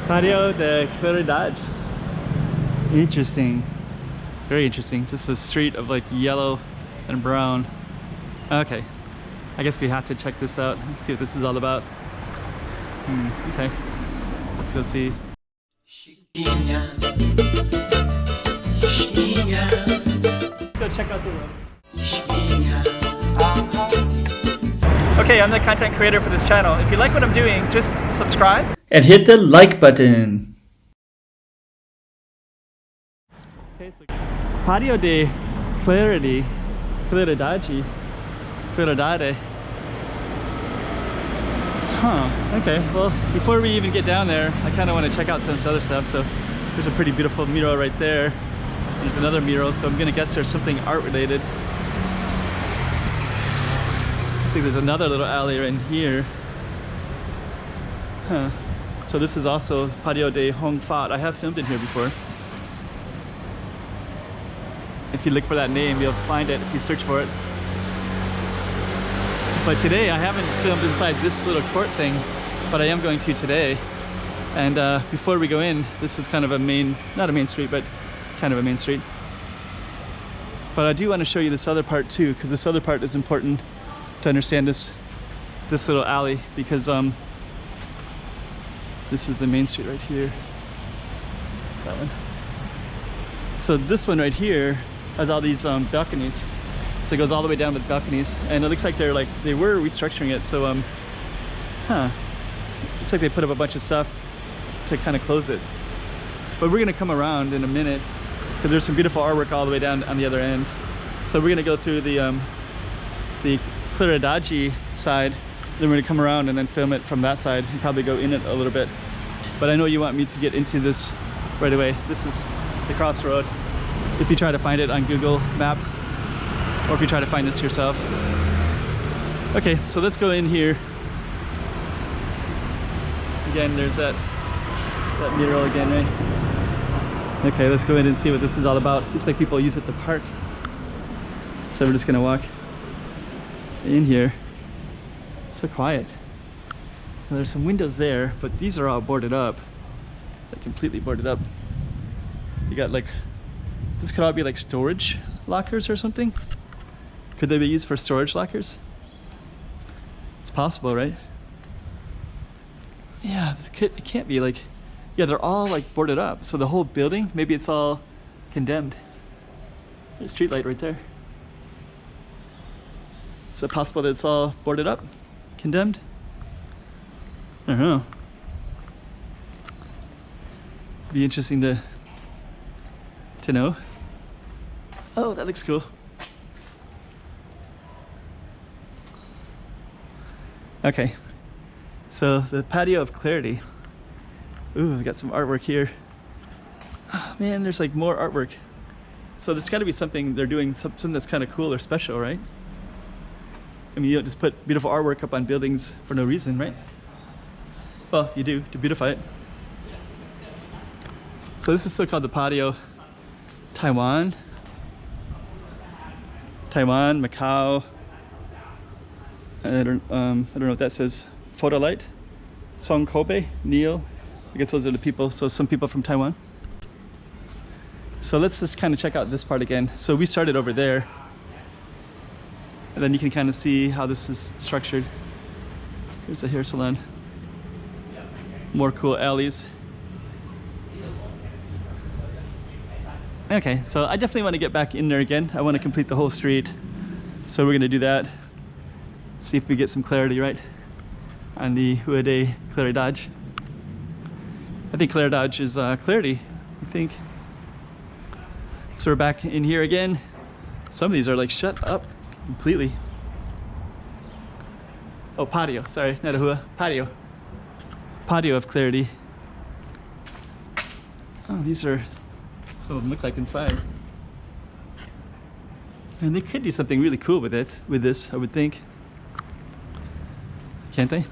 Patio de Claridade. Interesting. Very interesting. Just a street of like yellow and brown. Okay. I guess we have to check this out and see what this is all about. Okay. Let's go see. Let's go check out the room. Okay, I'm the content creator for this channel. If you like what I'm doing, just subscribe and hit the like button. Okay, so Patio de Claridade. Huh, okay, well, before we even get down there, I kind of want to check out some other stuff. So there's a pretty beautiful mural right there. There's another mural, so I'm gonna guess there's something art related. Looks like there's another little alley right in here. Huh. So this is also Patio de Hong Fat. I have filmed in here before. If you look for that name, you'll find it if you search for it. But today I haven't filmed inside this little court thing, but I am going to today. And before we go in, this is kind of a main, not a main street, but kind of a main street. But I do want to show you this other part too, because this other part is important to understand this little alley, because this is the main street right here. That one. So this one right here has all these balconies. So it goes all the way down with balconies, and it looks like they were restructuring it. So looks like they put up a bunch of stuff to kind of close it. But we're gonna come around in a minute because there's some beautiful artwork all the way down on the other end. So we're gonna go through the Claridade side, then we're gonna come around and then film it from that side and probably go in it a little bit. But I know you want me to get into this right away. This is the crossroad. If you try to find it on Google Maps, or if you try to find this yourself. Okay, so let's go in here. Again, there's that mural again, right? Okay, let's go in and see what this is all about. Looks like people use it to park. So we're just gonna walk in here. It's so quiet. So there's some windows there, but these are all boarded up. Like completely boarded up. You got like, this could all be like storage lockers or something. Could they be used for storage lockers? It's possible, right? Yeah, it can't be like, yeah, they're all like boarded up. So the whole building, maybe it's all condemned. There's a street light right there. Is it possible that it's all boarded up, condemned? I don't know. Be interesting to know. Oh, that looks cool. Okay, so the Patio of Clarity. Ooh, we got some artwork here. Oh, man, there's like more artwork. So there's got to be something they're doing, something that's kind of cool or special, right? I mean, you don't just put beautiful artwork up on buildings for no reason, right? Well, you do, to beautify it. So this is still called the Patio Taiwan, Macau. I don't know what that says. Photolite, Song Kobe, Neil. I guess those are the people. So some people from Taiwan. So let's just kind of check out this part again. So we started over there, and then you can kind of see how this is structured. Here's a hair salon. More cool alleys. Okay, so I definitely want to get back in there again. I want to complete the whole street. So we're going to do that. See if we get some clarity, right? On the Rua de Claridade. I think Claridade is clarity, I think. So we're back in here again. Some of these are like shut up completely. Oh, patio, sorry, not a Rua, patio. Patio of Clarity. Oh, these are, some of them look like inside. And they could do something really cool with it, with this, I would think. Can't they?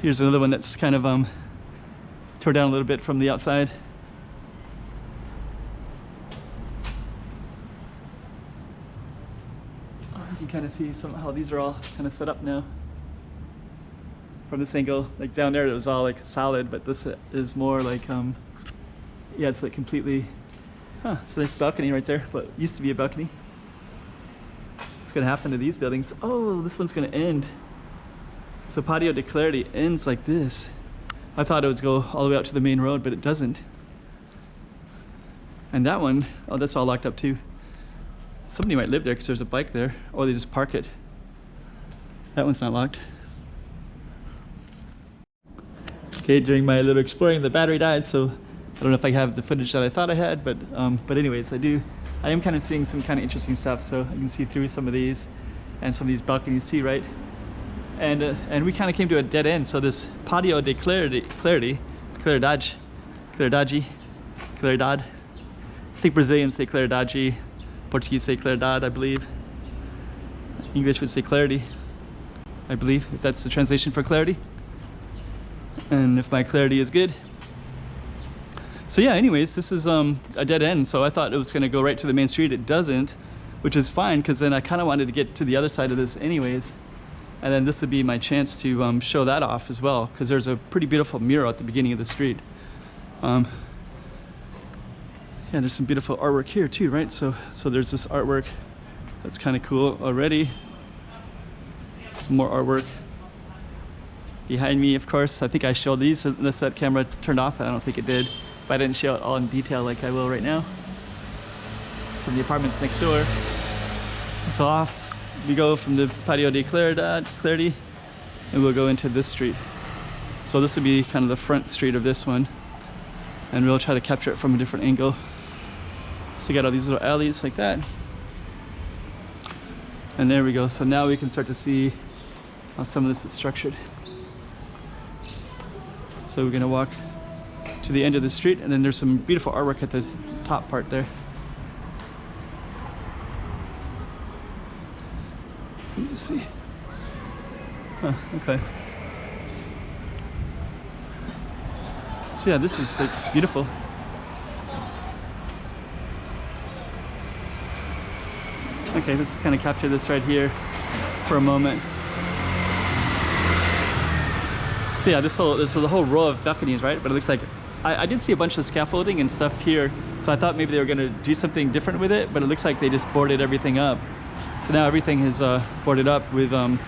Here's another one that's kind of tore down a little bit from the outside. Oh, you can kind of see how these are all kind of set up now from this angle. Like down there it was all like solid, but this is more like yeah, it's like completely, it's a nice balcony right there, but used to be a balcony. What's gonna happen to these buildings? Oh, this one's gonna end. So Patio de Clarity ends like this. I thought it would go all the way out to the main road, but it doesn't. And that one, oh, that's all locked up too. Somebody might live there because there's a bike there, or they just park it. That one's not locked. Okay, during my little exploring, the battery died, so I don't know if I have the footage that I thought I had, but anyways, I am kind of seeing some kind of interesting stuff, so I can see through some of these and some of these balconies too, right? And we kind of came to a dead end. So this Patio de Claridade, I think Brazilians say Claridade, Portuguese say Claridade, I believe. English would say clarity, I believe, if that's the translation for clarity. And if my clarity is good. So yeah, anyways, this is a dead end. So I thought it was gonna go right to the main street. It doesn't, which is fine, because then I kind of wanted to get to the other side of this anyways. And then this would be my chance to show that off as well, because there's a pretty beautiful mural at the beginning of the street. Yeah, there's some beautiful artwork here too, right? So there's this artwork that's kind of cool already. More artwork behind me, of course. I think I showed these unless that camera turned off. I don't think it did, but I didn't show it all in detail like I will right now. Some of the apartments next door. So off we go from the Patio de Clarity, and we'll go into this street. So this will be kind of the front street of this one, and we'll try to capture it from a different angle. So you got all these little alleys like that, and there we go. So now we can start to see how some of this is structured. So we're gonna walk to the end of the street, and then there's some beautiful artwork at the top part there. Let me just see. Okay. So yeah, this is like beautiful. Okay, let's kind of capture this right here for a moment. So yeah, there's a whole row of balconies, right? But it looks like I did see a bunch of scaffolding and stuff here, so I thought maybe they were going to do something different with it, but it looks like they just boarded everything up. So now everything is boarded up with look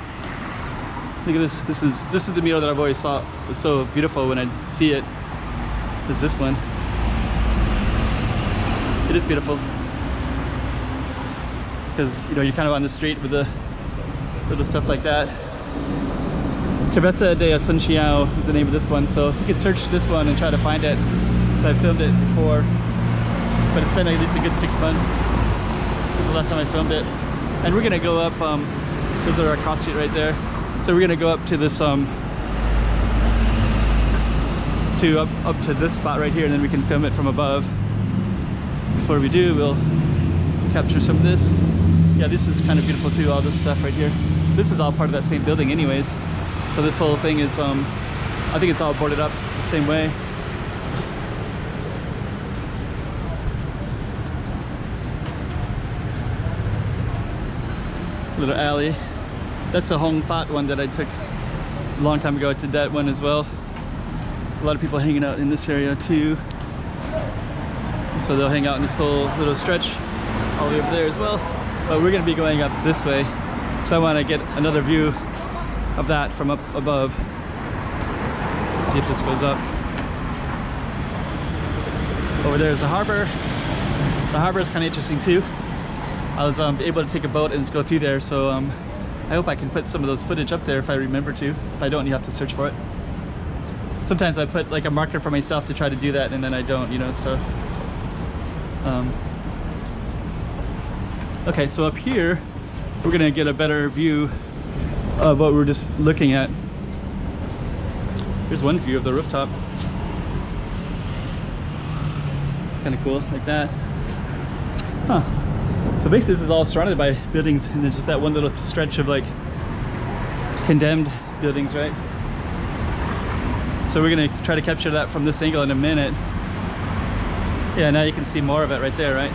at this. This is the mural that I've always thought was so beautiful when I see it. Is this one? It is beautiful because you're kind of on the street with the little stuff like that. Travessa de Assunção is the name of this one, so you can search this one and try to find it, because I filmed it before, but it's been at least a good 6 months since the last time I filmed it. And we're gonna go up, those are our cross street right there, so we're gonna go up to this up to this spot right here, and then we can film it from above. Before we do, we'll capture some of this. Yeah, this is kind of beautiful too, all this stuff right here. This is all part of that same building anyways. So this whole thing is, I think it's all boarded up the same way. Little alley. That's the Hong Fat one that I took a long time ago. I did that one as well. A lot of people hanging out in this area too. So they'll hang out in this whole little stretch all the way over there as well. But we're gonna be going up this way. So I wanna get another view of that from up above. Let's see if this goes up. Over there is the harbor. The harbor is kind of interesting too. I was able to take a boat and just go through there, so I hope I can put some of those footage up there if I remember to. If I don't, you have to search for it. Sometimes I put like a marker for myself to try to do that, and then I don't, so. Okay, so up here, we're gonna get a better view of what we're just looking at. Here's one view of the rooftop. It's kind of cool, like that. Huh. So basically this is all surrounded by buildings, and then just that one little stretch of like condemned buildings, right? So we're gonna try to capture that from this angle in a minute. Yeah, now you can see more of it right there, right?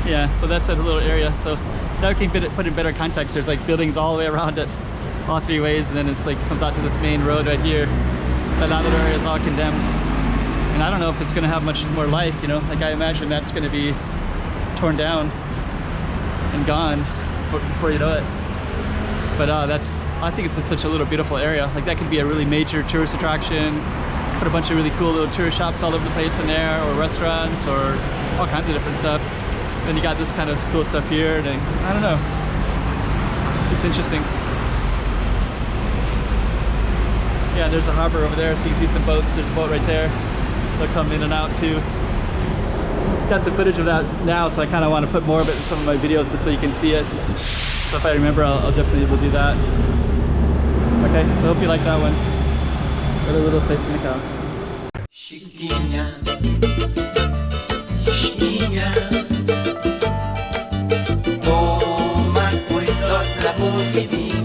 Yeah, so that's a little area. So Now we can put in better context. There's like buildings all the way around it, all three ways, and then it's like comes out to this main road right here. That other area is all condemned. And I don't know if it's gonna have much more life, you know? Like I imagine that's gonna be torn down and gone before you know it. But I think it's such a little beautiful area. Like that could be a really major tourist attraction. Put a bunch of really cool little tourist shops all over the place in there, or restaurants, or all kinds of different stuff. Then you got this kind of cool stuff here, and I don't know. It's interesting. Yeah, there's a harbor over there, so you can see some boats. There's a boat right there. They'll come in and out too. Got some footage of that now, so I kind of want to put more of it in some of my videos just so you can see it. So if I remember, I'll definitely be able to do that. Okay, so I hope you like that one. Little taste of Macau. Chiquinha, chiquinha, toma cuidado da bovidinha.